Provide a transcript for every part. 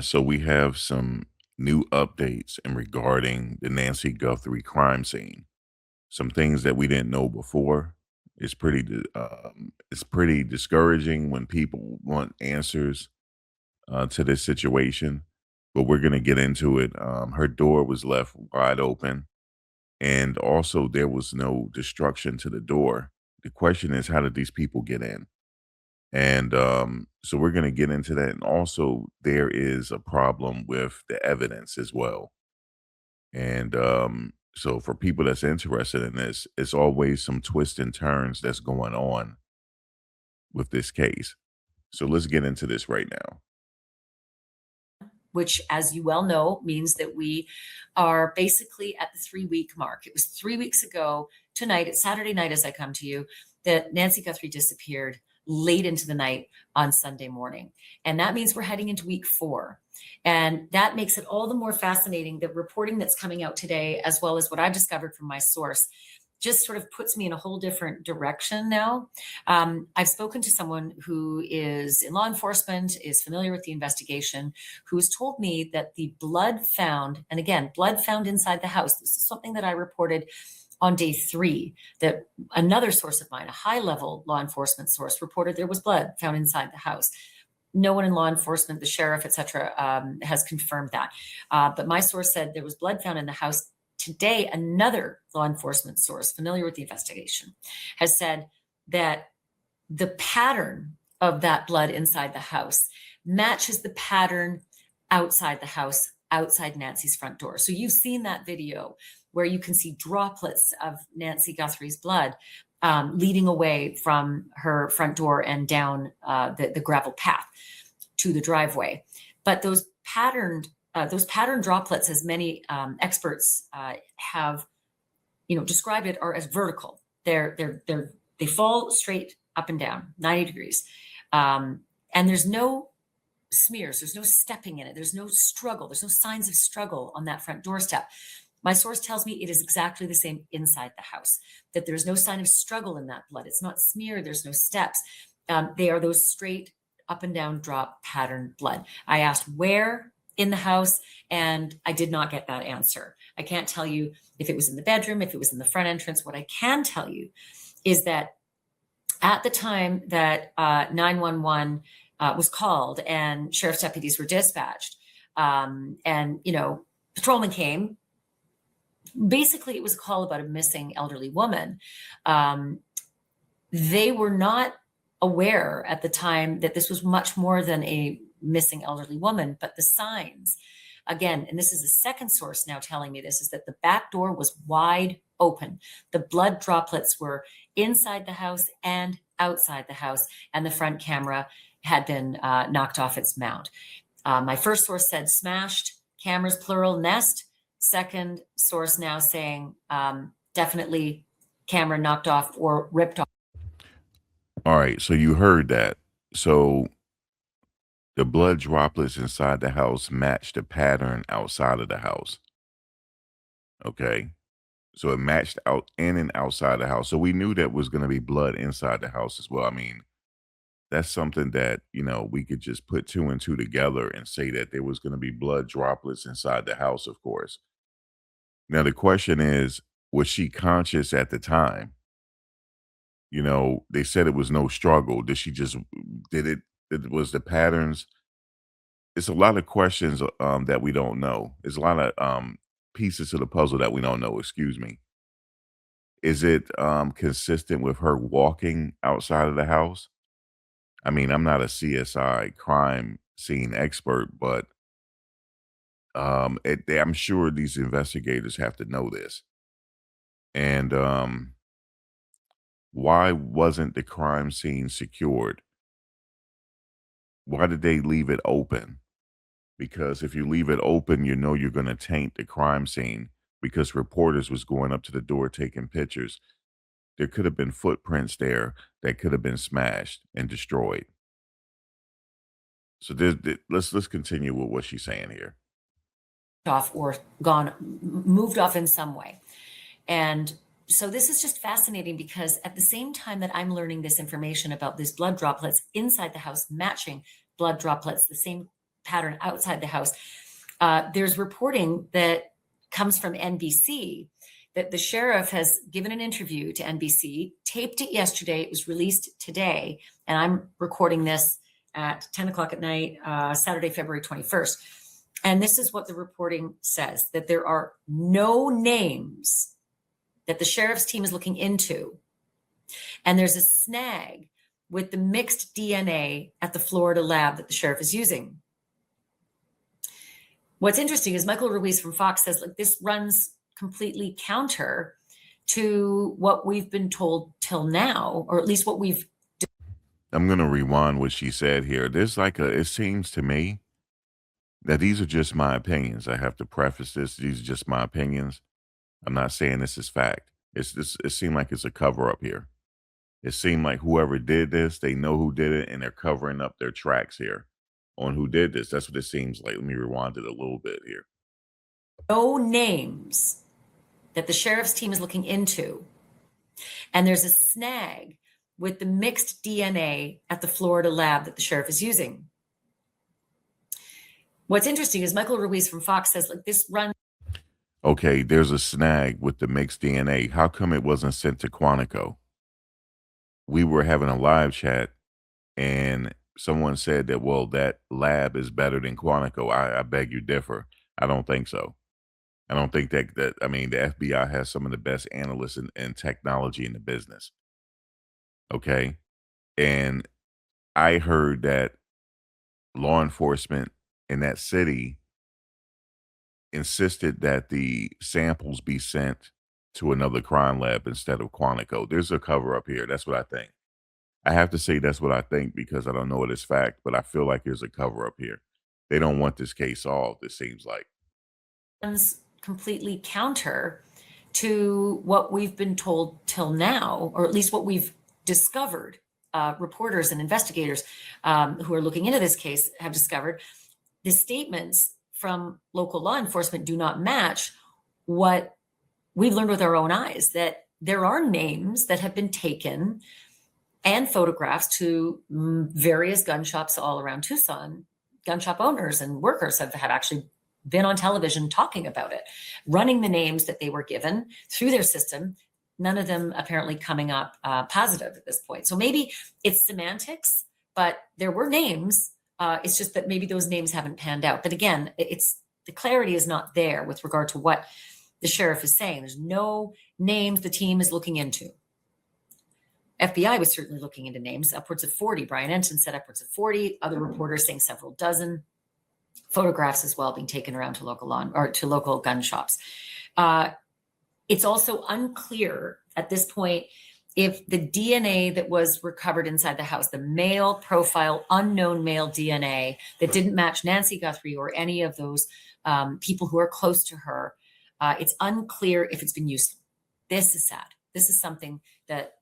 So we have some new updates in regarding the Nancy Guthrie crime scene. Some things that we didn't know before. It's pretty discouraging when people want answers to this situation, but we're gonna get into it. Her door was left wide open, and also there was no destruction to the door. The question is, how did these people get in? And so we're going to get into that. And also, there is a problem with the evidence as well. And so, for people that's interested in this, it's always some twists and turns that's going on with this case. So, let's get into this right now. Which, as you well know, means that we are basically at the 3 week mark. It was 3 weeks ago tonight, it's Saturday night as I come to you, that Nancy Guthrie disappeared late into the night on Sunday morning. And that means we're heading into week 4. And that makes it all the more fascinating. The reporting that's coming out today, as well as what I've discovered from my source, just sort of puts me in a whole different direction now. I've spoken to someone who is in law enforcement, is familiar with the investigation, who has told me that the blood found, and again, blood found inside the house. This is something that I reported on day 3, that another source of mine, a high level law enforcement source, reported there was blood found inside the house. No one in law enforcement, the sheriff, et cetera, has confirmed that. But my source said there was blood found in the house. Today, another law enforcement source familiar with the investigation has said that the pattern of that blood inside the house matches the pattern outside the house, outside Nancy's front door. So you've seen that video where you can see droplets of Nancy Guthrie's blood leading away from her front door and down the gravel path to the driveway. But those pattern droplets, as many experts have, described it, are as vertical. They fall straight up and down, 90 degrees, and there's no smears. There's no stepping in it. There's no struggle. There's no signs of struggle on that front doorstep. My source tells me it is exactly the same inside the house, that there's no sign of struggle in that blood. It's not smeared. There's no steps. They are those straight up and down drop pattern blood. I asked where in the house, and I did not get that answer. I can't tell you if it was in the bedroom, if it was in the front entrance. What I can tell you is that at the time that 911 was called and sheriff's deputies were dispatched, and patrolmen came. Basically, it was a call about a missing elderly woman. They were not aware at the time that this was much more than a missing elderly woman, but the signs, again, and this is the second source now telling me this, is that the back door was wide open. The blood droplets were inside the house and outside the house, and the front camera had been knocked off its mount. My first source said smashed, cameras plural, nest. Second source now saying definitely camera knocked off or ripped off. All right. So you heard that. So the blood droplets inside the house match the pattern outside of the house. Okay. So it matched out in and outside the house. So we knew that was going to be blood inside the house as well. I mean, that's something that, we could just put 2 and 2 together and say that there was going to be blood droplets inside the house, of course. Now, the question is, was she conscious at the time? They said it was no struggle. Did she just, did it was the patterns? It's a lot of questions that we don't know. There's a lot of pieces to the puzzle that we don't know, excuse me. Is it consistent with her walking outside of the house? I mean, I'm not a CSI crime scene expert, but I'm sure these investigators have to know this. And why wasn't the crime scene secured? Why did they leave it open? Because if you leave it open, you're going to taint the crime scene because reporters was going up to the door taking pictures. There could have been footprints there that could have been smashed and destroyed. So let's continue with what she's saying here. Off or gone, moved off in some way. And so this is just fascinating because at the same time that I'm learning this information about these blood droplets inside the house matching blood droplets, the same pattern outside the house. There's reporting that comes from NBC that the sheriff has given an interview to NBC, taped it yesterday. It was released today. And I'm recording this at 10 o'clock at night, Saturday, February 21st. And this is what the reporting says, that there are no names that the sheriff's team is looking into. And there's a snag with the mixed DNA at the Florida lab that the sheriff is using. What's interesting is Michael Ruiz from Fox says, like, this runs completely counter to what we've been told till now, or at least what we've. I'm going to rewind what she said here. There's like it seems to me that these are just my opinions. I have to preface this. These are just my opinions. I'm not saying this is fact. It seemed like it's a cover up here. It seemed like whoever did this, they know who did it, and they're covering up their tracks here on who did this. That's what it seems like. Let me rewind it a little bit here. No names that the sheriff's team is looking into. And there's a snag with the mixed DNA at the Florida lab that the sheriff is using. What's interesting is Michael Ruiz from Fox says, like, this runs. Okay, there's a snag with the mixed DNA. How come it wasn't sent to Quantico? We were having a live chat and someone said that, well, that lab is better than Quantico. I beg you differ. I don't think so. I don't think I mean, the FBI has some of the best analysts and technology in the business. Okay. And I heard that law enforcement in that city insisted that the samples be sent to another crime lab instead of Quantico. There's a cover up here. That's what I think. I have to say that's what I think because I don't know it is fact, but I feel like there's a cover up here. They don't want this case solved, it seems like. Runs completely counter to what we've been told till now, or at least what we've discovered. Reporters and investigators who are looking into this case have discovered the statements from local law enforcement do not match what we've learned with our own eyes, that there are names that have been taken and photographs to various gun shops all around Tucson. Gun shop owners and workers have actually been on television talking about it, running the names that they were given through their system, none of them apparently coming up positive at this point. So maybe it's semantics, but there were names. It's just that maybe those names haven't panned out. But again, it's the clarity is not there with regard to what the sheriff is saying. There's no names the team is looking into. FBI was certainly looking into names, upwards of 40. Brian Ensign said upwards of 40. Other reporters saying several dozen. Photographs as well being taken around to local gun shops. It's also unclear at this point if the DNA that was recovered inside the house, the male profile, unknown male DNA that didn't match Nancy Guthrie or any of those people who are close to her, it's unclear if it's been used. This is sad. This is something that,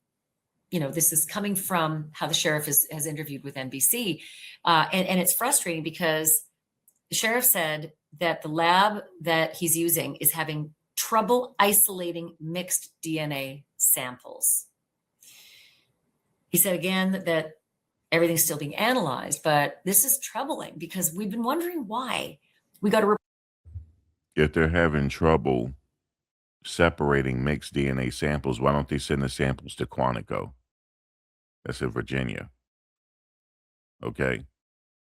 this is coming from how the sheriff has interviewed with NBC. And it's frustrating because the sheriff said that the lab that he's using is having trouble isolating mixed DNA samples. He said again that everything's still being analyzed, but this is troubling because we've been wondering why. We got to. If they're having trouble separating mixed DNA samples, why don't they send the samples to Quantico? That's in Virginia. Okay.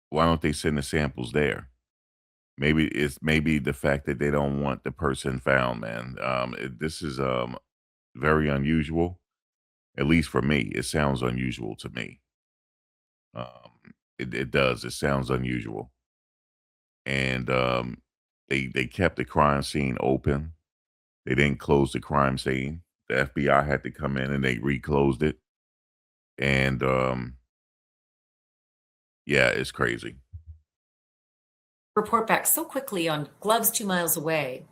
Why don't they send the samples there? Maybe it's the fact that they don't want the person found, man. This is very unusual. At least for me, it sounds unusual to me. It does. It sounds unusual. And they kept the crime scene open. They didn't close the crime scene. The FBI had to come in and they reclosed it. And yeah, it's crazy. Report back so quickly on gloves 2 miles away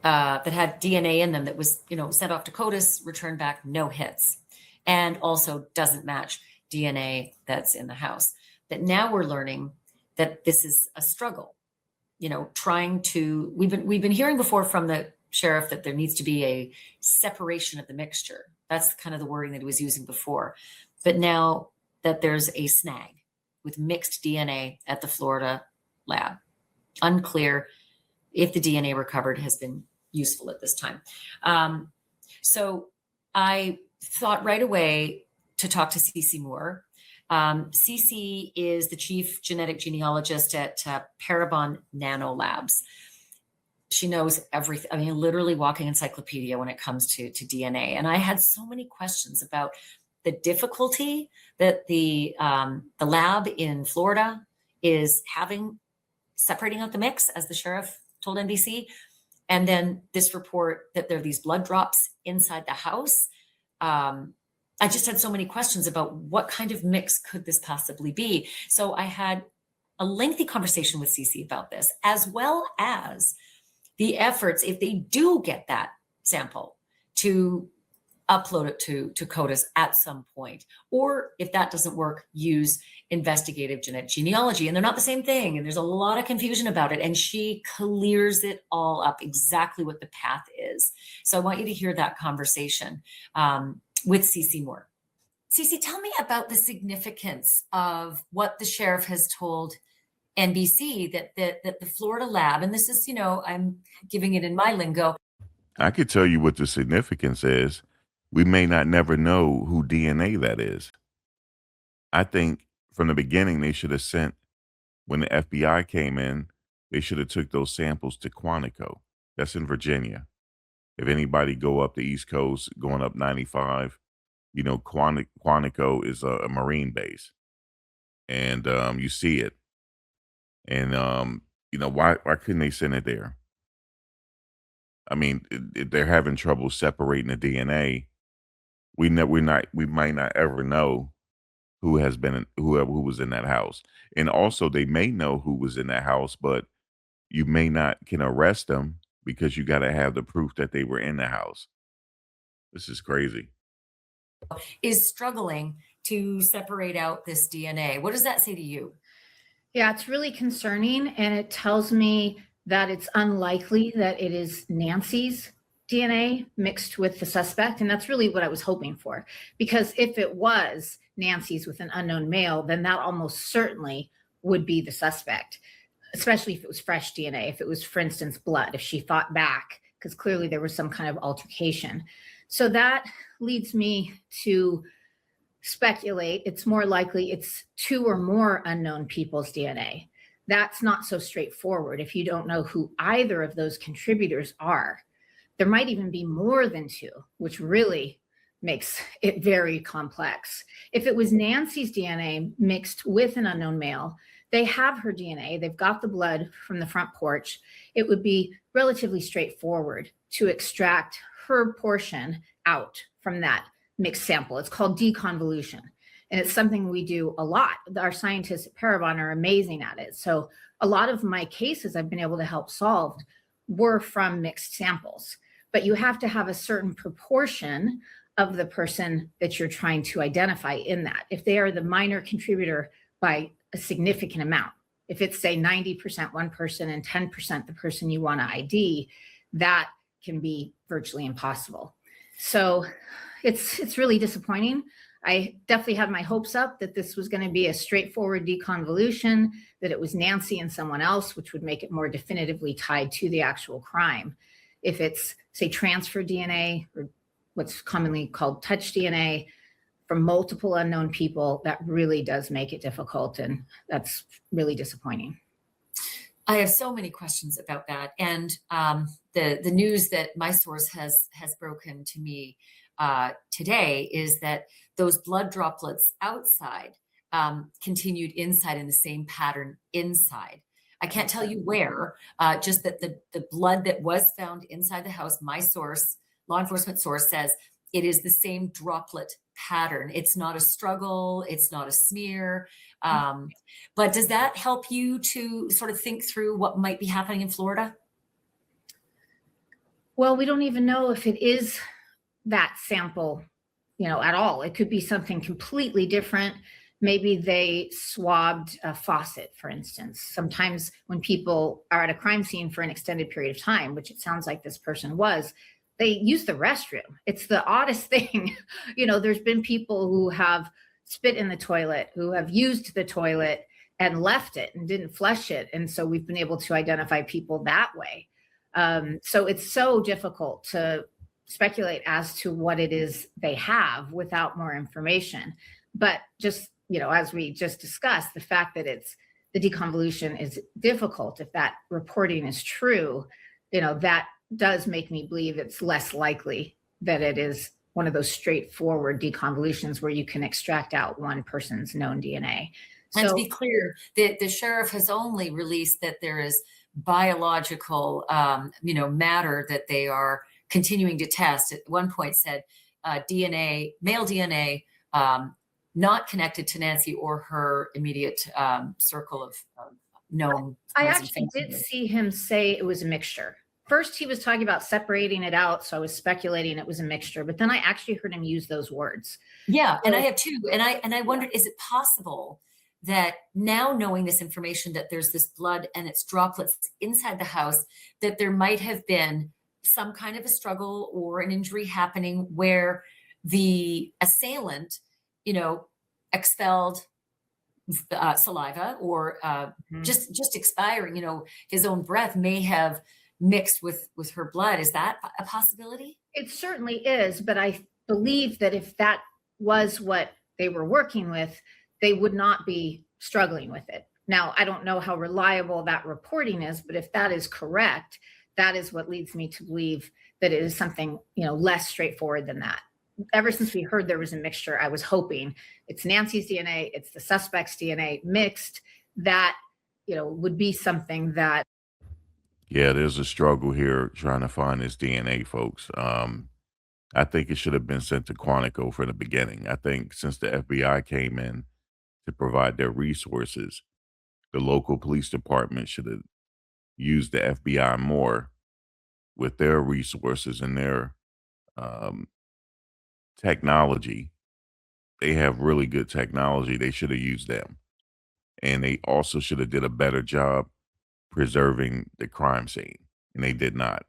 that had DNA in them that was, sent off to CODIS, returned back, no hits, and also doesn't match DNA that's in the house. That now we're learning that this is a struggle. We've been hearing before from the sheriff that there needs to be a separation of the mixture. That's kind of the wording that he was using before. But now that there's a snag with mixed DNA at the Florida lab. Unclear if the DNA recovered has been useful at this time. So I thought right away to talk to Cece Moore. Cece is the chief genetic genealogist at Parabon Nano Labs. She knows everything. I mean, literally walking encyclopedia when it comes to DNA. And I had so many questions about the difficulty that the lab in Florida is having separating out the mix, as the sheriff told NBC. And then this report that there are these blood drops inside the house. I just had so many questions about what kind of mix could this possibly be. So I had a lengthy conversation with Cece about this, as well as the efforts, if they do get that sample, to upload it to CODIS at some point. Or if that doesn't work, use investigative genetic genealogy. And they're not the same thing. And there's a lot of confusion about it. And she clears it all up, exactly what the path is. So I want you to hear that conversation with Cece Moore. Cece, tell me about the significance of what the sheriff has told NBC that the Florida lab, and this is, I'm giving it in my lingo. I could tell you what the significance is. We may not never know who DNA that is. I think from the beginning they should have sent, when the FBI came in, they should have took those samples to Quantico. That's in Virginia. If anybody go up the East Coast, going up 95, Quantico is a Marine base, and you see it. And why couldn't they send it there? I mean, they're having trouble separating the DNA. We might not ever know who has been who was in that house, and also they may know who was in that house, but you may not can arrest them because you got to have the proof that they were in the house. This is crazy. Is struggling to separate out this DNA. What does that say to you? Yeah, it's really concerning. And it tells me that it's unlikely that it is Nancy's DNA mixed with the suspect. And that's really what I was hoping for. Because if it was Nancy's with an unknown male, then that almost certainly would be the suspect, especially if it was fresh DNA, if it was, for instance, blood, if she fought back, because clearly there was some kind of altercation. So that leads me to speculate it's more likely it's two or more unknown people's DNA. That's not so straightforward if you don't know who either of those contributors are. There might even be more than two, which really makes it very complex. If it was Nancy's DNA mixed with an unknown male, they have her DNA, they've got the blood from the front porch, it would be relatively straightforward to extract her portion out from that mixed sample. It's called deconvolution. And it's something we do a lot. Our scientists at Parabon are amazing at it. So a lot of my cases I've been able to help solve were from mixed samples. But you have to have a certain proportion of the person that you're trying to identify in that. If they are the minor contributor by a significant amount, if it's say 90% one person and 10% the person you want to ID, that can be virtually impossible. So it's really disappointing. I definitely had my hopes up that this was going to be a straightforward deconvolution, that it was Nancy and someone else, which would make it more definitively tied to the actual crime. If it's, say, transfer DNA, or what's commonly called touch DNA, from multiple unknown people, that really does make it difficult, and that's really disappointing. I have so many questions about that, and the news that my source has broken to me today is that those blood droplets outside continued inside in the same pattern inside. I can't tell you where, just that the blood that was found inside the house, my source, law enforcement source, says it is the same droplet pattern. It's not a struggle. It's not a smear. But does that help you to sort of think through what might be happening in Florida? Well, we don't even know if it is that sample, at all. It could be something completely different. Maybe they swabbed a faucet, for instance. Sometimes when people are at a crime scene for an extended period of time, which it sounds like this person was, they use the restroom. It's the oddest thing. There's been people who have spit in the toilet, who have used the toilet, and left it and didn't flush it. And so we've been able to identify people that way. So it's so difficult to speculate as to what it is they have without more information. But just, as we just discussed, the fact that the deconvolution is difficult, if that reporting is true, that does make me believe it's less likely that it is one of those straightforward deconvolutions where you can extract out one person's known DNA. And to be clear, the sheriff has only released that there is biological, matter that they are continuing to test. At one point said DNA, male DNA, not connected to Nancy or her immediate circle of known. I actually did see him say it was a mixture. First, he was talking about separating it out, so I was speculating it was a mixture. But then I actually heard him use those words. Yeah, and I have too. And I wondered, is it possible that now knowing this information, that there's this blood and its droplets inside the house, that there might have been some kind of a struggle or an injury happening where the assailant, expelled saliva or just expiring, his own breath may have mixed with her blood. Is that a possibility? It certainly is, but I believe that if that was what they were working with, they would not be struggling with it. Now, I don't know how reliable that reporting is, but if that is correct, that is what leads me to believe that it is something, less straightforward than that. Ever since we heard there was a mixture, I was hoping it's Nancy's DNA, it's the suspect's DNA mixed, that, would be something that. Yeah, there's a struggle here trying to find this DNA, folks. I think it should have been sent to Quantico from the beginning. I think since the FBI came in to provide their resources, the local police department should have used the FBI more with their resources and their um, technology. They have really good technology. They should have used them. And they also should have did a better job preserving the crime scene. And they did not.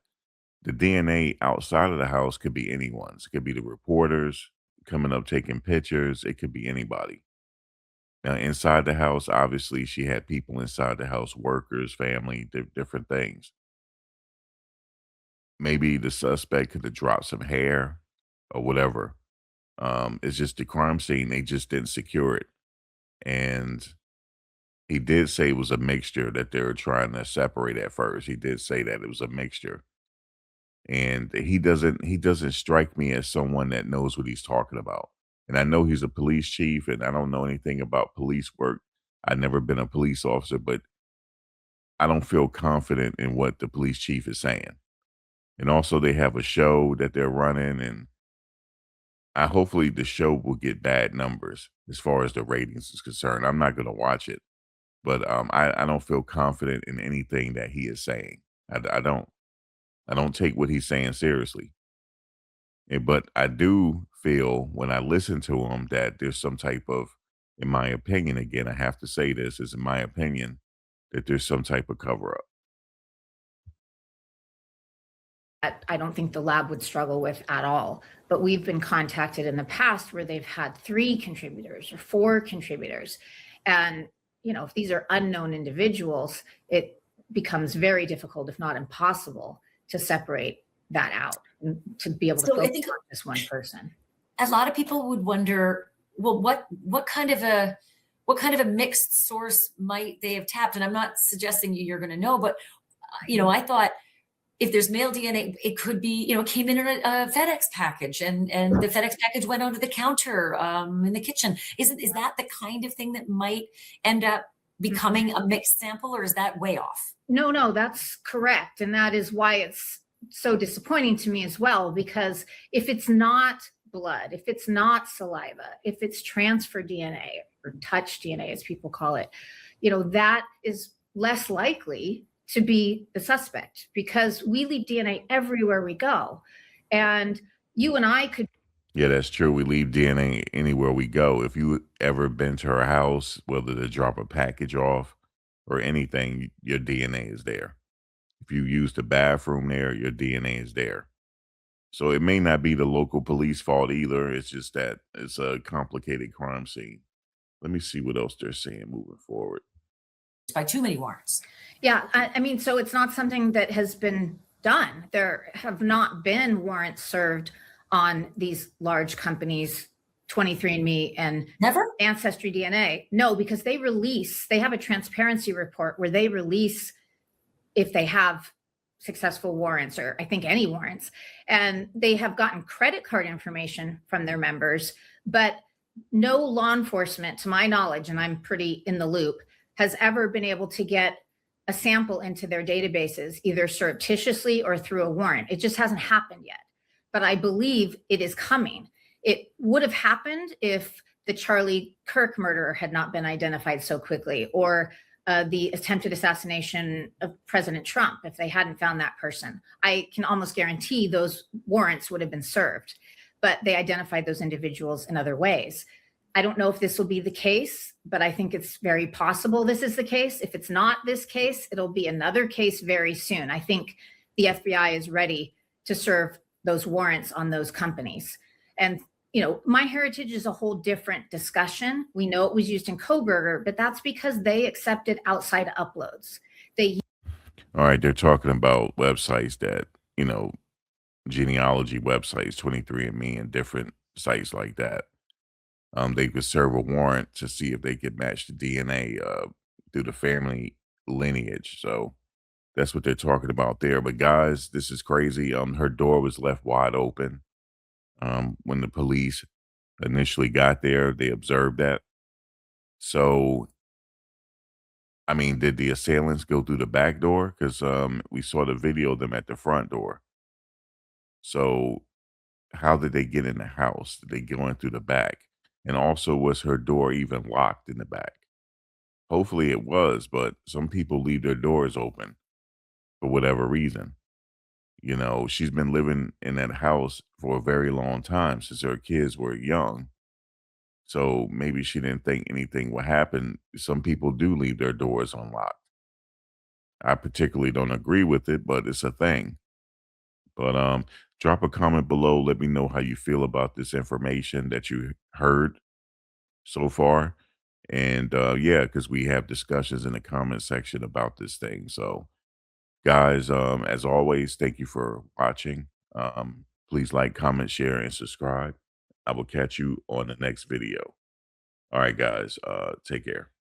The DNA outside of the house could be anyone's. It could be the reporters coming up taking pictures. It could be anybody. Now, inside the house, obviously, she had people inside the house, workers, family, different things. Maybe the suspect could have dropped some hair or whatever. It's just the crime scene. They just didn't secure it. And he did say it was a mixture that they were trying to separate at first. He did say that it was a mixture. And he doesn't strike me as someone that knows what he's talking about. And I know he's a police chief, and I don't know anything about police work. I've never been a police officer, but I don't feel confident in what the police chief is saying. And also they have a show that they're running, and hopefully the show will get bad numbers as far as the ratings is concerned. I'm not gonna watch it, but I don't feel confident in anything that he is saying. I don't. I don't take what he's saying seriously. But I do feel when I listen to him that there's some type of, in my opinion, again, I have to say this, is in my opinion, that there's some type of cover up. I don't think the lab would struggle with at all. But we've been contacted in the past where they've had 3 contributors or 4 contributors. And, if these are unknown individuals, it becomes very difficult, if not impossible, to separate that out and to be able to focus on this one person. A lot of people would wonder, well, what kind of a mixed source might they have tapped? And I'm not suggesting you're going to know, but I thought if there's male DNA, it could be, came in a FedEx package and the FedEx package went under the counter in the kitchen. Is that the kind of thing that might end up becoming a mixed sample, or is that way off? No, that's correct. And that is why it's so disappointing to me as well, because if it's not blood, if it's not saliva, if it's transfer DNA or touch DNA, as people call it, that is less likely to be the suspect, because we leave DNA everywhere we go. And you and I could. Yeah, that's true. We leave DNA anywhere we go. If you ever been to her house, whether to drop a package off or anything, your DNA is there. If you use the bathroom there, your DNA is there. So it may not be the local police fault either. It's just that it's a complicated crime scene. Let me see what else they're saying moving forward. by too many warrants. Yeah, I mean, so it's not something that has been done. There have not been warrants served on these large companies, 23andMe and Never? Ancestry DNA. No, because they have a transparency report where they release if they have successful warrants, or I think any warrants, and they have gotten credit card information from their members, but no law enforcement, to my knowledge, and I'm pretty in the loop, has ever been able to get a sample into their databases, either surreptitiously or through a warrant. It just hasn't happened yet, but I believe it is coming. It would have happened if the Charlie Kirk murderer had not been identified so quickly, or the attempted assassination of President Trump, if they hadn't found that person. I can almost guarantee those warrants would have been served, but they identified those individuals in other ways. I don't know if this will be the case, but I think it's very possible this is the case. If it's not this case, it'll be another case very soon. I think the FBI is ready to serve those warrants on those companies. And MyHeritage is a whole different discussion. We know it was used in Koberger, but that's because they accepted outside uploads. All right, they're talking about websites that, genealogy websites, 23andMe and different sites like that. They could serve a warrant to see if they could match the DNA through the family lineage. So that's what they're talking about there. But guys, this is crazy. Her door was left wide open. When the police initially got there, they observed that. So, I mean, did the assailants go through the back door? Because we saw the video of them at the front door. So, how did they get in the house? Did they go in through the back? And also, was her door even locked in the back? Hopefully it was, but some people leave their doors open for whatever reason. She's been living in that house for a very long time since her kids were young. So maybe she didn't think anything would happen. Some people do leave their doors unlocked. I particularly don't agree with it, but it's a thing. But drop a comment below. Let me know how you feel about this information that you heard so far. And yeah, because we have discussions in the comment section about this thing. So guys, as always, thank you for watching. Please like, comment, share, and subscribe. I will catch you on the next video. All right, guys, take care.